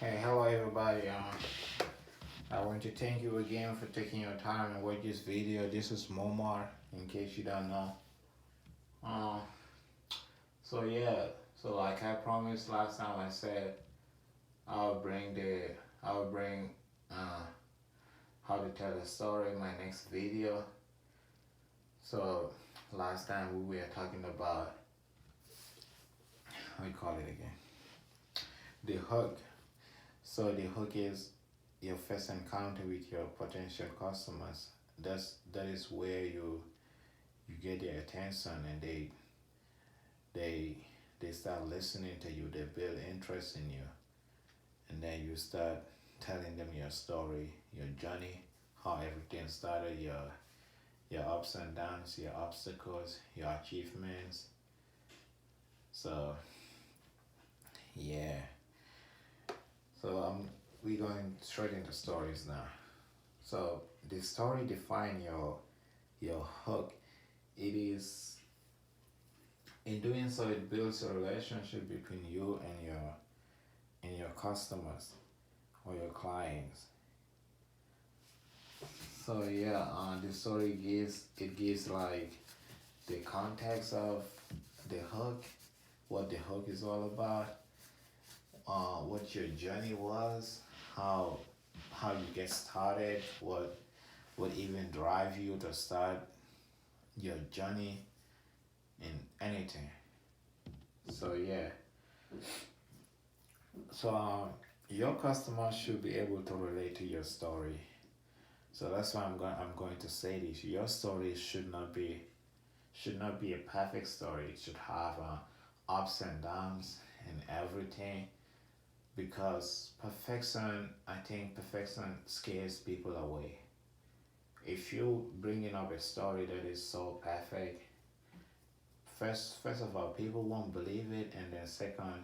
Hey, hello everybody. I want to thank you again for taking your time and watch this video. This is Momar, in case you don't know. Uh, so yeah, so like I promised last time, I said I'll bring uh how to tell a story in my next video. So last time we were talking about how we call it again, the hook. So the hook is your first encounter with your potential customers. That is where you get their attention and they they start listening to you. They build interest in you, and then you start telling them your story, your journey, how everything started, your ups and downs, your obstacles, your achievements. So yeah, so we going straight into stories now. So the story define your hook. It is in doing so it builds a relationship between you and your customers or your clients. So yeah, the story gives like the context of the hook, what the hook is all about, what your journey was, how how you get started, what even drive you to start your journey in anything. So yeah, so your customers should be able to relate to your story. So that's why I'm going to say this. Your story should not be a perfect story. It should have ups and downs and everything, because I think perfection scares people away. If you bringing up a story that is so perfect, first of all, people won't believe it, and then second,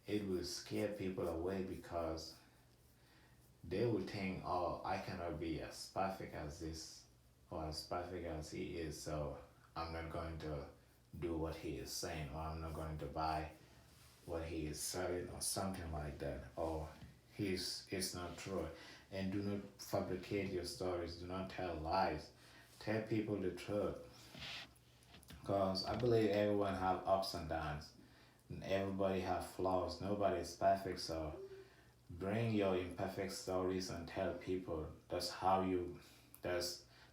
it will scare people away because they will think, oh, I cannot be as perfect as this or as perfect as he is, so I'm not going to do what he is saying, or I'm not going to buy what he is selling, or something like that, or it's not true. And do not fabricate your stories, do not tell lies. Tell people the truth. Because I believe everyone have ups and downs, and everybody have flaws. Nobody is perfect, so bring your imperfect stories and tell people. That's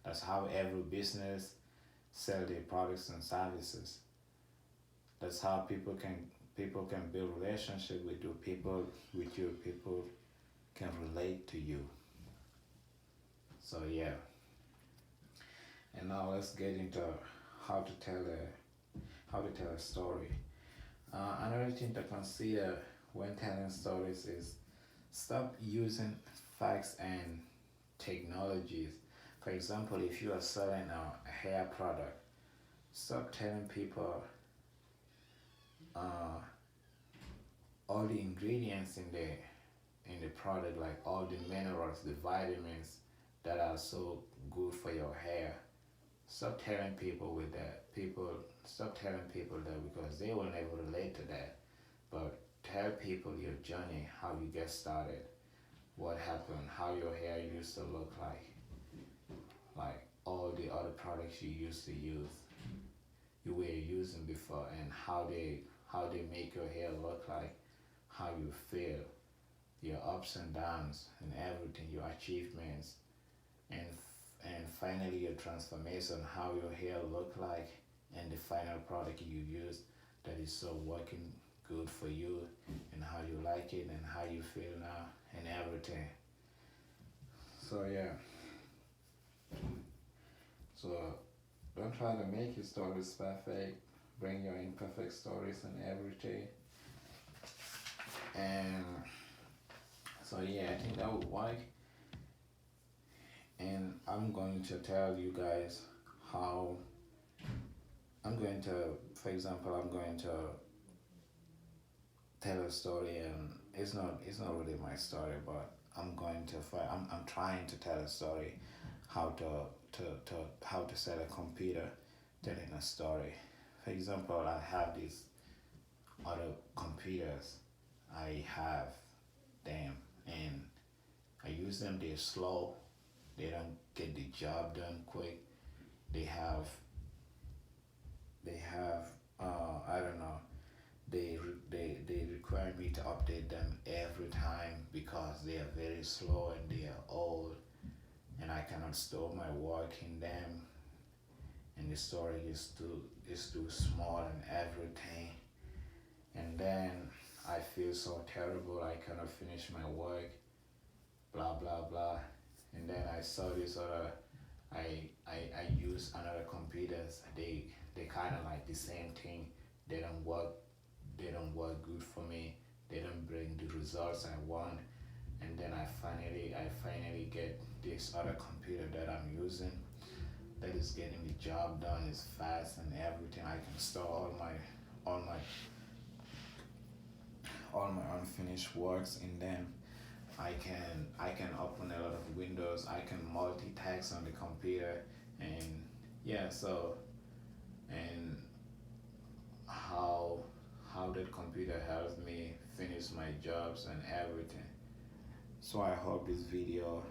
that's how every business sell their products and services. That's how people can build relationship with you. People can relate to you. So yeah, and now let's get into how to tell a story. Another thing to consider when telling stories is stop using facts and technologies. For example, if you are selling a hair product, stop telling people uh, all the ingredients in the product, like all the minerals, the vitamins that are so good for your hair. Stop telling people with that. Stop telling people that, because they will never relate to that. But tell people your journey, how you get started, what happened, how your hair used to look like all the other products you used to use, you were using before, and how they make your hair look like, how you feel, your ups and downs and everything, your achievements, and and finally your transformation, how your hair look like, and the final product you use that is so working good for you, and how you like it and how you feel now and everything. So yeah, so don't try to make your stories perfect. Bring your imperfect stories and everything. And so yeah, I think that would work. And I'm going to tell you guys how I'm going to, for example, I'm going to tell a story, and it's not really my story, but I'm trying to tell a story, how to how to sell a computer, telling a story. For example, I have these other computers I have, then use them, they're slow. They don't get the job done quick. They have I don't know. They require me to update them every time because they are very slow and they are old, and I cannot store my work in them, and the storage is too small and everything. And then I feel so terrible. I cannot finish my work. Blah blah blah. And then I saw this other. I use another computers. They kind of like the same thing. They don't work. They don't work good for me. They don't bring the results I want. And then I finally get this other computer that I'm using that is getting the job done. It's fast and everything. I can store all my all my unfinished works in them. I can open a lot of windows. I can multitask on the computer, and yeah. So, and how how that computer helps me finish my jobs and everything. So I hope this video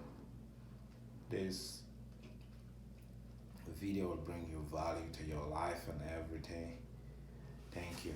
will bring you value to your life and everything. Thank you.